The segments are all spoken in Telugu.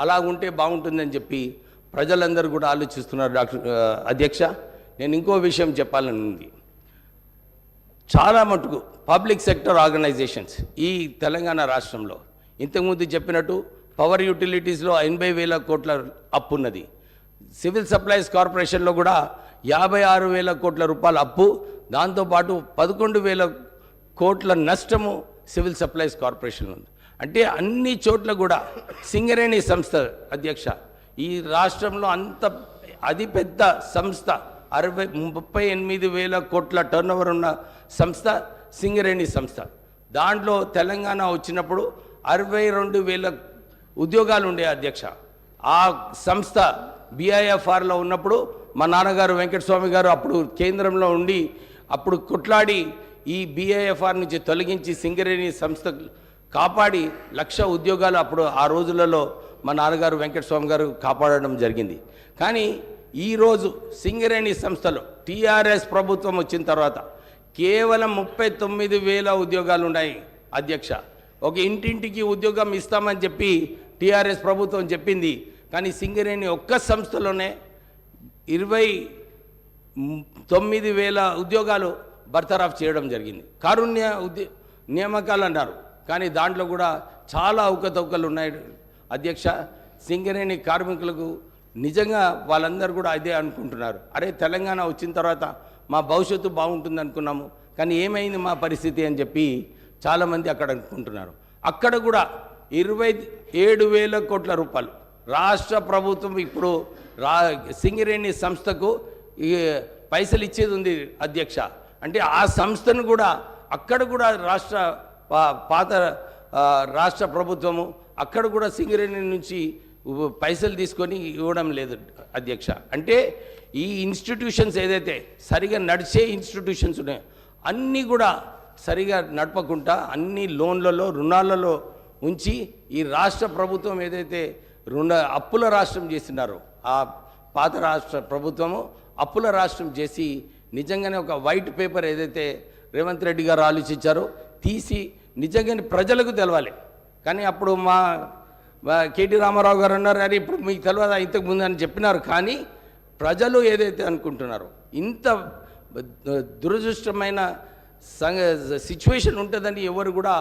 అలా ఉంటే బాగుంటుందని చెప్పి ప్రజలందరూ కూడా ఆలోచిస్తున్నారు. అధ్యక్ష, నేను ఇంకో విషయం చెప్పాలని ఉంది. చాలా మటుకు పబ్లిక్ సెక్టర్ ఆర్గనైజేషన్స్ ఈ తెలంగాణ రాష్ట్రంలో ఇంతకుముందు చెప్పినట్టు పవర్ యూటిలిటీస్లో 80,000 కోట్ల అప్పు ఉన్నది. సివిల్ సప్లైస్ కార్పొరేషన్లో కూడా 56,000 కోట్ల రూపాయల అప్పు, దాంతోపాటు 11,000 కోట్ల నష్టము సివిల్ సప్లైస్ కార్పొరేషన్ ఉంది. అంటే అన్ని చోట్ల కూడా సింగరేణి సంస్థ అధ్యక్ష ఈ రాష్ట్రంలో అంత అది పెద్ద సంస్థ 38,000 కోట్ల టర్నోవర్ ఉన్న సంస్థ సింగరేణి సంస్థ. దాంట్లో తెలంగాణ వచ్చినప్పుడు 62,000 ఉద్యోగాలు ఉండే అధ్యక్ష. ఆ సంస్థ BIFRలో ఉన్నప్పుడు మా నాన్నగారు వెంకటస్వామి గారు అప్పుడు కేంద్రంలో ఉండి అప్పుడు కొట్లాడి ఈ BIFR నుంచి తొలగించి సింగరేణి సంస్థ కాపాడి 1,00,000 ఉద్యోగాలు అప్పుడు ఆ రోజులలో మా నాన్నగారు వెంకటస్వామి గారు కాపాడడం జరిగింది. కానీ ఈరోజు సింగరేణి సంస్థలో TRS ప్రభుత్వం వచ్చిన తర్వాత కేవలం 39,000 ఉద్యోగాలు ఉన్నాయి అధ్యక్ష. ఒక ఇంటింటికి ఉద్యోగం ఇస్తామని చెప్పి TRS ప్రభుత్వం చెప్పింది. కానీ సింగరేణి ఒక్క సంస్థలోనే 29,000 ఉద్యోగాలు బర్తరఫ్ చేయడం జరిగింది. కారుణ్య నియామకాలు అన్నారు, కానీ దాంట్లో కూడా చాలా అవకతవకలు ఉన్నాయి అధ్యక్ష. సింగరేణి కార్మికులకు నిజంగా వాళ్ళందరూ కూడా అదే అనుకుంటున్నారు. అరే తెలంగాణ వచ్చిన తర్వాత మా భవిష్యత్తు బాగుంటుంది అనుకున్నాము, కానీ ఏమైంది మా పరిస్థితి అని చెప్పి చాలామంది అక్కడ అనుకుంటున్నారు. అక్కడ కూడా 27,000 కోట్ల రూపాయలు రాష్ట్ర ప్రభుత్వం ఇప్పుడు సింగరేణి సంస్థకు పైసలు ఇచ్చేది ఉంది అధ్యక్ష. అంటే ఆ సంస్థను కూడా అక్కడ కూడా పాత రాష్ట్ర ప్రభుత్వము అక్కడ కూడా సింగరేణి నుంచి పైసలు తీసుకొని ఇవ్వడం లేదు అధ్యక్ష. అంటే ఈ ఇన్స్టిట్యూషన్స్ ఏదైతే సరిగా నడిచే ఇన్స్టిట్యూషన్స్ ఉన్నాయో అన్నీ కూడా సరిగా నడపకుండా అన్ని లోన్లలో రుణాలలో ఉంచి ఈ రాష్ట్ర ప్రభుత్వం ఏదైతే అప్పుల రాష్ట్రం చేస్తున్నారో ఆ పాత రాష్ట్ర ప్రభుత్వము అప్పుల రాష్ట్రం చేసి నిజంగానే ఒక వైట్ పేపర్ ఏదైతే రేవంత్ రెడ్డి గారు ఆలోచించారో తీసి నిజంగానే ప్రజలకు తెలవాలి. కానీ అప్పుడు మా కేటీ రామారావు గారు అన్నారు, అని ఇప్పుడు మీకు తెలియదా ఇంతకు ముందు అని చెప్పినారు. కానీ ప్రజలు ఏదైతే అనుకుంటున్నారో ఇంత దురదృష్టమైన సిచ్యువేషన్ ఉంటుందని ఎవరు కూడా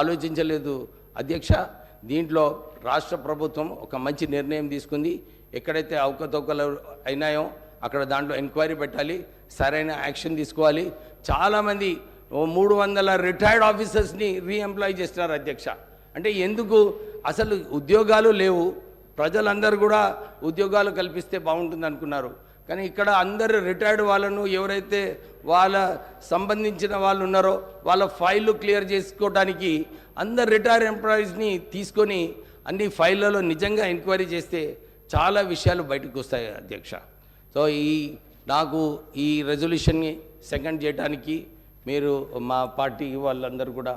ఆలోచించలేదు అధ్యక్ష. దీంట్లో రాష్ట్ర ప్రభుత్వం ఒక మంచి నిర్ణయం తీసుకుంది. ఎక్కడైతే అవకతవకలు అయినాయో అక్కడ దాంట్లో ఎంక్వైరీ పెట్టాలి, సరైన యాక్షన్ తీసుకోవాలి. చాలామంది 300 రిటైర్డ్ ఆఫీసర్స్ని రీఎంప్లాయ్ చేస్తున్నారు అధ్యక్ష. అంటే ఎందుకు అసలు ఉద్యోగాలు లేవు, ప్రజలందరూ కూడా ఉద్యోగాలు కల్పిస్తే బాగుంటుంది అనుకున్నారు. కానీ ఇక్కడ అందరు రిటైర్డ్ వాళ్ళను ఎవరైతే వాళ్ళ సంబంధించిన వాళ్ళు ఉన్నారో వాళ్ళ ఫైళ్ళు క్లియర్ చేసుకోవడానికి అందరు రిటైర్డ్ ఎంప్లాయీస్ని తీసుకొని అన్ని ఫైళ్ళలో నిజంగా ఎంక్వైరీ చేస్తే చాలా విషయాలు బయటకు వస్తాయి అధ్యక్ష. సో నాకు ఈ రెజల్యూషన్ని సెకండ్ చేయడానికి మీరు మా పార్టీ వాళ్ళందరూ కూడా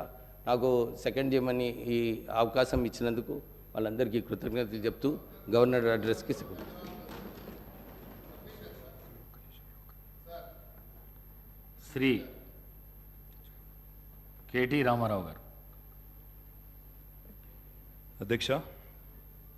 నాకు సెకండ్ చేయమని ఈ అవకాశం ఇచ్చినందుకు వాళ్ళందరికీ కృతజ్ఞతలు చెప్తూ గవర్నర్ అడ్రస్కి శ్రీ కేటీ రామారావు గారు. అధ్యక్ష.